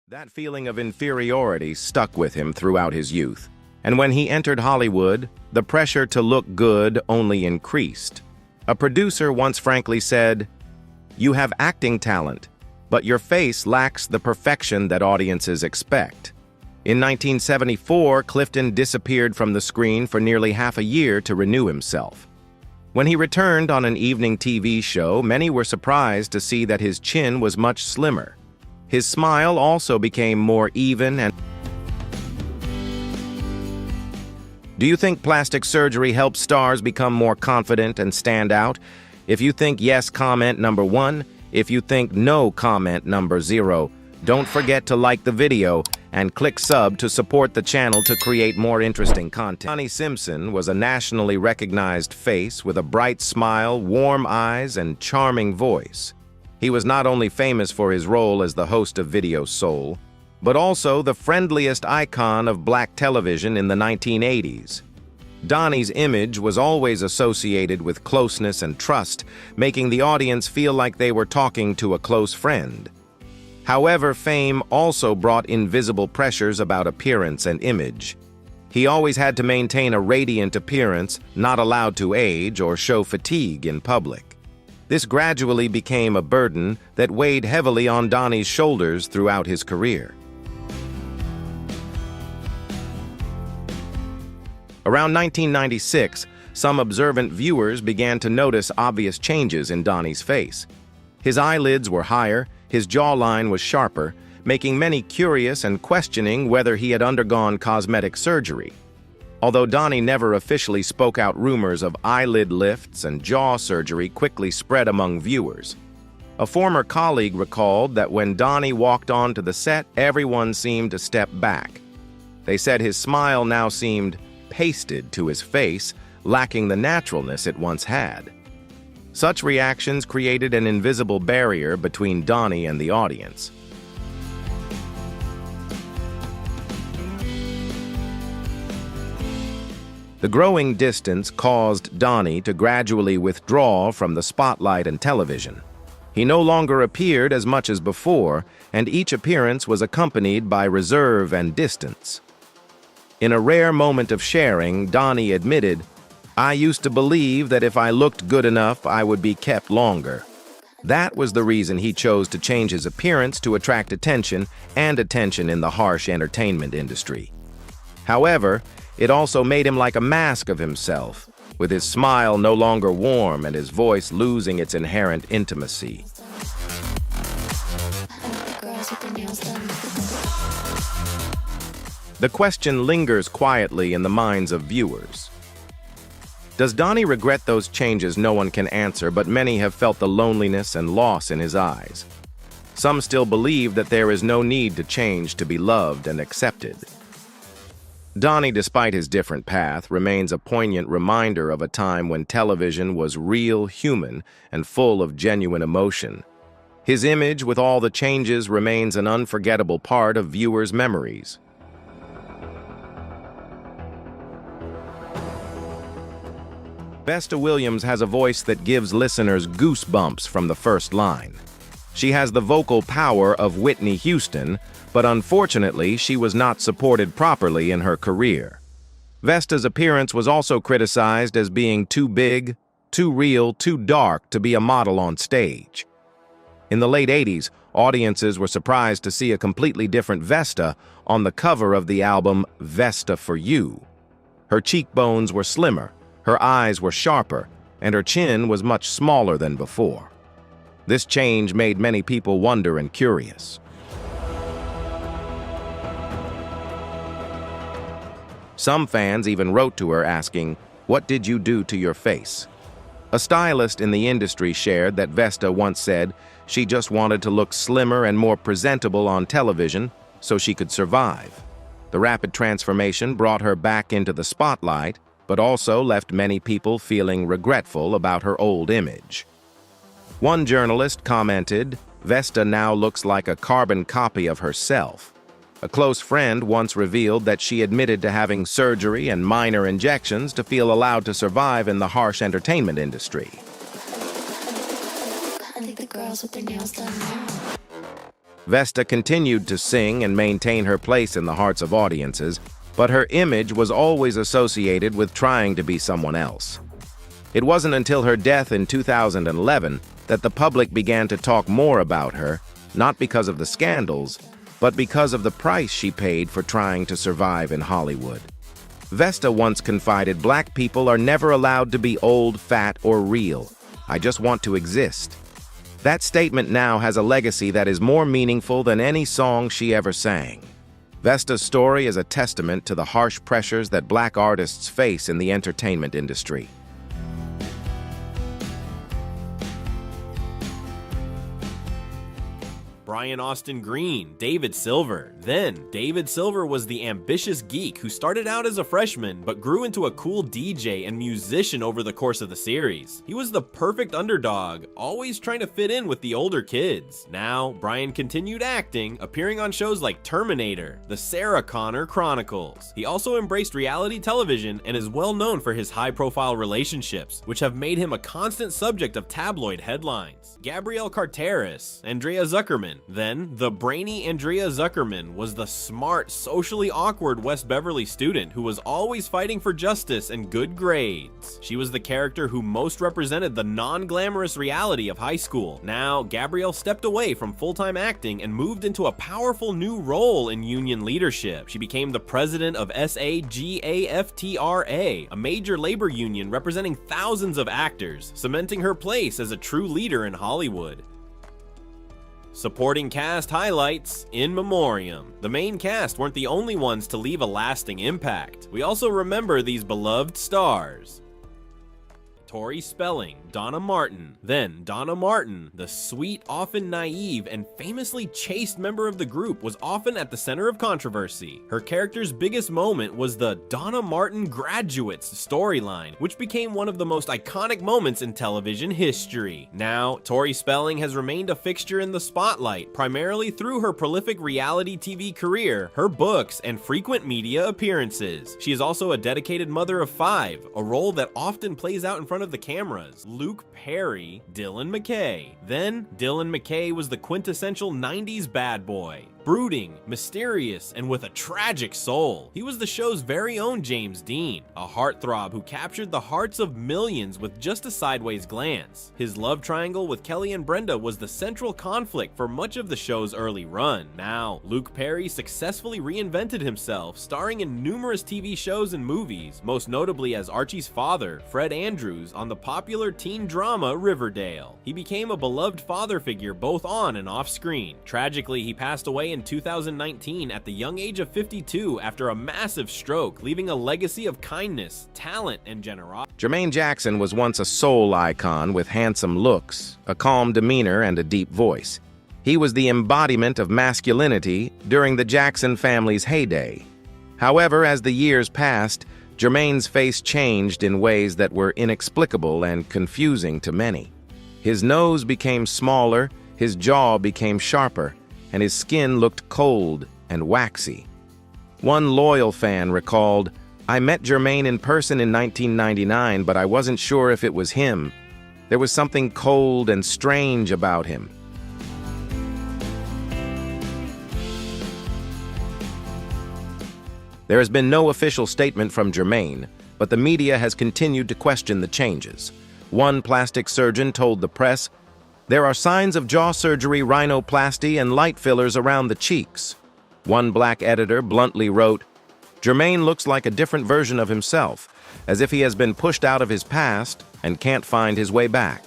That feeling of inferiority stuck with him throughout his youth, and when he entered Hollywood, the pressure to look good only increased. A producer once frankly said, "You have acting talent, but your face lacks the perfection that audiences expect." In 1974, Clifton disappeared from the screen for nearly half a year to renew himself. When he returned on an evening TV show, many were surprised to see that his chin was much slimmer. His smile also became more even and... Do you think plastic surgery helps stars become more confident and stand out? If you think yes, comment number 1. If you think no, comment number 0. Don't forget to like the video and click sub to support the channel to create more interesting content. Donnie Simpson was a nationally recognized face with a bright smile, warm eyes, and charming voice. He was not only famous for his role as the host of Video Soul, but also the friendliest icon of black television in the 1980s. Donnie's image was always associated with closeness and trust, making the audience feel like they were talking to a close friend. However, fame also brought invisible pressures about appearance and image. He always had to maintain a radiant appearance, not allowed to age or show fatigue in public. This gradually became a burden that weighed heavily on Donnie's shoulders throughout his career. Around 1996, some observant viewers began to notice obvious changes in Donnie's face. His eyelids were higher, his jawline was sharper, making many curious and questioning whether he had undergone cosmetic surgery. Although Donnie never officially spoke out, rumors of eyelid lifts and jaw surgery quickly spread among viewers. A former colleague recalled that when Donnie walked onto the set, everyone seemed to step back. They said his smile now seemed pasted to his face, lacking the naturalness it once had. Such reactions created an invisible barrier between Donnie and the audience. The growing distance caused Donnie to gradually withdraw from the spotlight and television. He no longer appeared as much as before, and each appearance was accompanied by reserve and distance. In a rare moment of sharing, Donnie admitted, "I used to believe that if I looked good enough, I would be kept longer." That was the reason he chose to change his appearance to attract attention in the harsh entertainment industry. However, it also made him like a mask of himself, with his smile no longer warm and his voice losing its inherent intimacy. The question lingers quietly in the minds of viewers. Does Donnie regret those changes? No one can answer, but many have felt the loneliness and loss in his eyes. Some still believe that there is no need to change to be loved and accepted. Donnie, despite his different path, remains a poignant reminder of a time when television was real, human, and full of genuine emotion. His image, with all the changes, remains an unforgettable part of viewers' memories. Vesta Williams has a voice that gives listeners goosebumps from the first line. She has the vocal power of Whitney Houston, but unfortunately, she was not supported properly in her career. Vesta's appearance was also criticized as being too big, too real, too dark to be a model on stage. In the late 80s, audiences were surprised to see a completely different Vesta on the cover of the album Vesta for You. Her cheekbones were slimmer, her eyes were sharper, and her chin was much smaller than before. This change made many people wonder and curious. Some fans even wrote to her asking, "What did you do to your face?" A stylist in the industry shared that Vesta once said she just wanted to look slimmer and more presentable on television so she could survive. The rapid transformation brought her back into the spotlight, but also left many people feeling regretful about her old image. One journalist commented, "Vesta now looks like a carbon copy of herself." A close friend once revealed that she admitted to having surgery and minor injections to feel allowed to survive in the harsh entertainment industry. I think the girls with their nails done now. Vesta continued to sing and maintain her place in the hearts of audiences, but her image was always associated with trying to be someone else. It wasn't until her death in 2011 that the public began to talk more about her, not because of the scandals, but because of the price she paid for trying to survive in Hollywood. Vesta once confided, "Black people are never allowed to be old, fat, or real. I just want to exist." That statement now has a legacy that is more meaningful than any song she ever sang. Vesta's story is a testament to the harsh pressures that Black artists face in the entertainment industry. Brian Austin Green, David Silver. Then, David Silver was the ambitious geek who started out as a freshman but grew into a cool DJ and musician over the course of the series. He was the perfect underdog, always trying to fit in with the older kids. Now, Brian continued acting, appearing on shows like Terminator, The Sarah Connor Chronicles. He also embraced reality television and is well known for his high-profile relationships, which have made him a constant subject of tabloid headlines. Gabrielle Carteris, Andrea Zuckerman. Then, the brainy Andrea Zuckerman was the smart, socially awkward West Beverly student who was always fighting for justice and good grades. She was the character who most represented the non-glamorous reality of high school. Now, Gabrielle stepped away from full-time acting and moved into a powerful new role in union leadership. She became the president of SAG-AFTRA, a major labor union representing thousands of actors, cementing her place as a true leader in Hollywood. Supporting cast highlights in memoriam. The main cast weren't the only ones to leave a lasting impact. We also remember these beloved stars. Tori Spelling, Donna Martin. Then Donna Martin, the sweet, often naive, and famously chaste member of the group, was often at the center of controversy. Her character's biggest moment was the Donna Martin Graduates storyline, which became one of the most iconic moments in television history. Now, Tori Spelling has remained a fixture in the spotlight, primarily through her prolific reality TV career, her books, and frequent media appearances. She is also a dedicated mother of 5, a role that often plays out in front of the cameras. Luke Perry, Dylan McKay. Then, Dylan McKay was the quintessential 90s bad boy. Brooding, mysterious, and with a tragic soul. He was the show's very own James Dean, a heartthrob who captured the hearts of millions with just a sideways glance. His love triangle with Kelly and Brenda was the central conflict for much of the show's early run. Now, Luke Perry successfully reinvented himself, starring in numerous TV shows and movies, most notably as Archie's father, Fred Andrews, on the popular teen drama Riverdale. He became a beloved father figure both on and off screen. Tragically, he passed away in 2019 at the young age of 52 after a massive stroke, leaving a legacy of kindness, talent, and generosity. Jermaine Jackson was once a soul icon with handsome looks, a calm demeanor, and a deep voice. He was the embodiment of masculinity during the Jackson family's heyday. However, as the years passed, Jermaine's face changed in ways that were inexplicable and confusing to many. His nose became smaller, his jaw became sharper, and his skin looked cold and waxy. One loyal fan recalled, "I met Jermaine in person in 1999, but I wasn't sure if it was him. There was something cold and strange about him." There has been no official statement from Jermaine, but the media has continued to question the changes. One plastic surgeon told the press, "There are signs of jaw surgery, rhinoplasty, and light fillers around the cheeks." One Black editor bluntly wrote, "Jermaine looks like a different version of himself, as if he has been pushed out of his past and can't find his way back."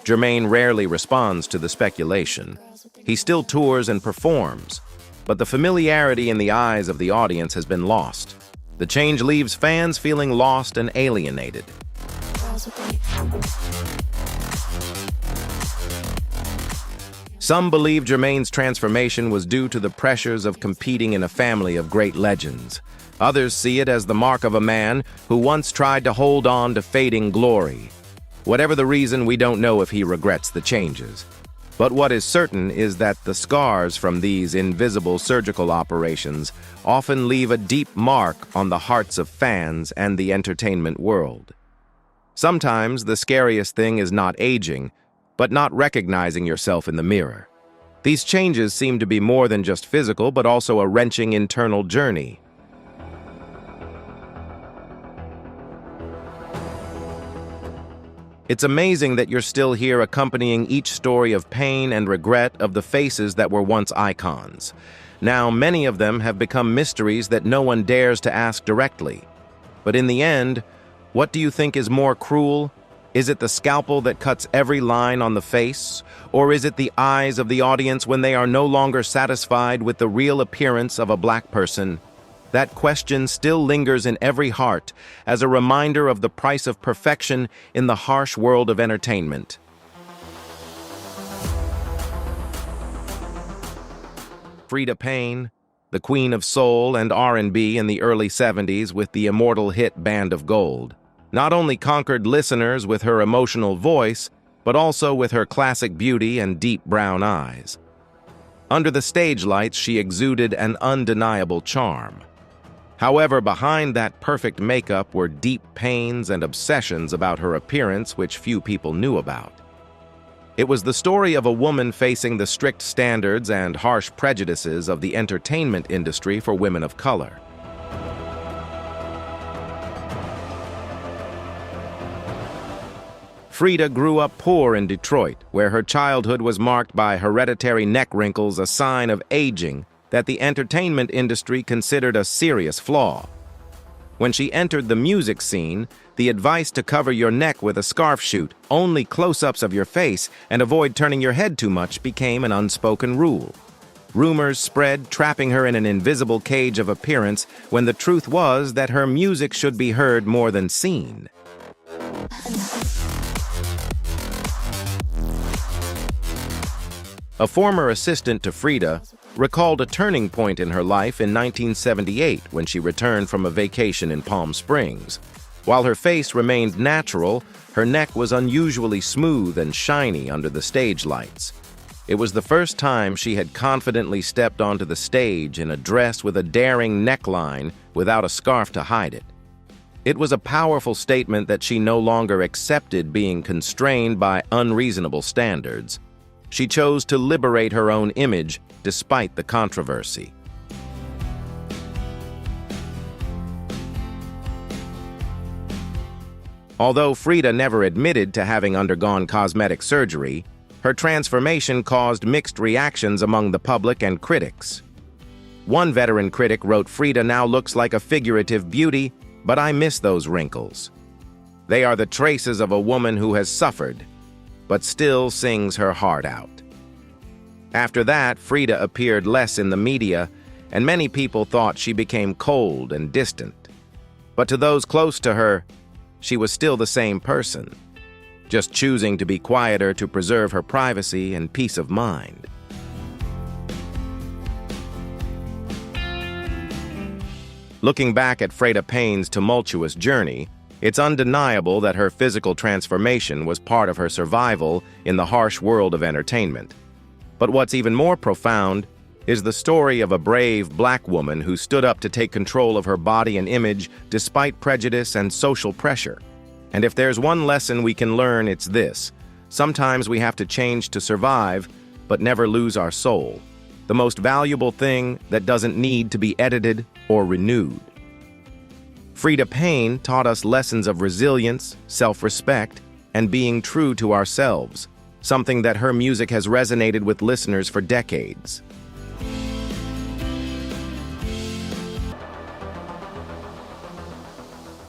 Jermaine rarely responds to the speculation. He still tours and performs, but the familiarity in the eyes of the audience has been lost. The change leaves fans feeling lost and alienated. Some believe Jermaine's transformation was due to the pressures of competing in a family of great legends. Others see it as the mark of a man who once tried to hold on to fading glory. Whatever the reason, we don't know if he regrets the changes. But what is certain is that the scars from these invisible surgical operations often leave a deep mark on the hearts of fans and the entertainment world. Sometimes the scariest thing is not aging, but not recognizing yourself in the mirror. These changes seem to be more than just physical, but also a wrenching internal journey. It's amazing that you're still here accompanying each story of pain and regret of the faces that were once icons. Now, many of them have become mysteries that no one dares to ask directly. But in the end, what do you think is more cruel? Is it the scalpel that cuts every line on the face? Or is it the eyes of the audience when they are no longer satisfied with the real appearance of a black person? That question still lingers in every heart as a reminder of the price of perfection in the harsh world of entertainment. Freda Payne, the queen of soul and R&B in the early 70s with the immortal hit Band of Gold, not only conquered listeners with her emotional voice, but also with her classic beauty and deep brown eyes. Under the stage lights, she exuded an undeniable charm. However, behind that perfect makeup were deep pains and obsessions about her appearance which few people knew about. It was the story of a woman facing the strict standards and harsh prejudices of the entertainment industry for women of color. Freda grew up poor in Detroit, where her childhood was marked by hereditary neck wrinkles, a sign of aging that the entertainment industry considered a serious flaw. When she entered the music scene, the advice to cover your neck with a scarf shoot, only close-ups of your face, and avoid turning your head too much became an unspoken rule. Rumors spread, trapping her in an invisible cage of appearance, when the truth was that her music should be heard more than seen. A former assistant to Freda recalled a turning point in her life in 1978 when she returned from a vacation in Palm Springs. While her face remained natural, her neck was unusually smooth and shiny under the stage lights. It was the first time she had confidently stepped onto the stage in a dress with a daring neckline without a scarf to hide it. It was a powerful statement that she no longer accepted being constrained by unreasonable standards. She chose to liberate her own image despite the controversy. Although Freda never admitted to having undergone cosmetic surgery, her transformation caused mixed reactions among the public and critics. One veteran critic wrote, "Freda now looks like a figurative beauty, but I miss those wrinkles. They are the traces of a woman who has suffered, but still sings her heart out." After that, Freda appeared less in the media, and many people thought she became cold and distant. But to those close to her, she was still the same person, just choosing to be quieter to preserve her privacy and peace of mind. Looking back at Freda Payne's tumultuous journey, it's undeniable that her physical transformation was part of her survival in the harsh world of entertainment. But what's even more profound is the story of a brave black woman who stood up to take control of her body and image despite prejudice and social pressure. And if there's one lesson we can learn, it's this: sometimes we have to change to survive, but never lose our soul, the most valuable thing that doesn't need to be edited or renewed. Freda Payne taught us lessons of resilience, self-respect, and being true to ourselves, something that her music has resonated with listeners for decades.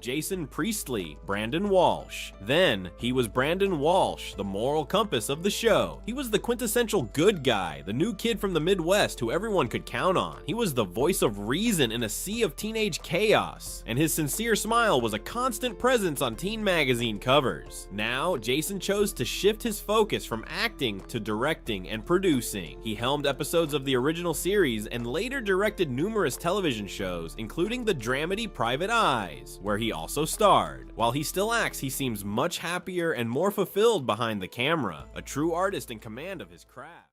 Jason Priestley, Brandon Walsh. Then, he was Brandon Walsh, the moral compass of the show. He was the quintessential good guy, the new kid from the Midwest who everyone could count on. He was the voice of reason in a sea of teenage chaos, and his sincere smile was a constant presence on teen magazine covers. Now, Jason chose to shift his focus from acting to directing and producing. He helmed episodes of the original series and later directed numerous television shows, including the dramedy Private Eyes, where he also starred. While he still acts, he seems much happier and more fulfilled behind the camera, a true artist in command of his craft.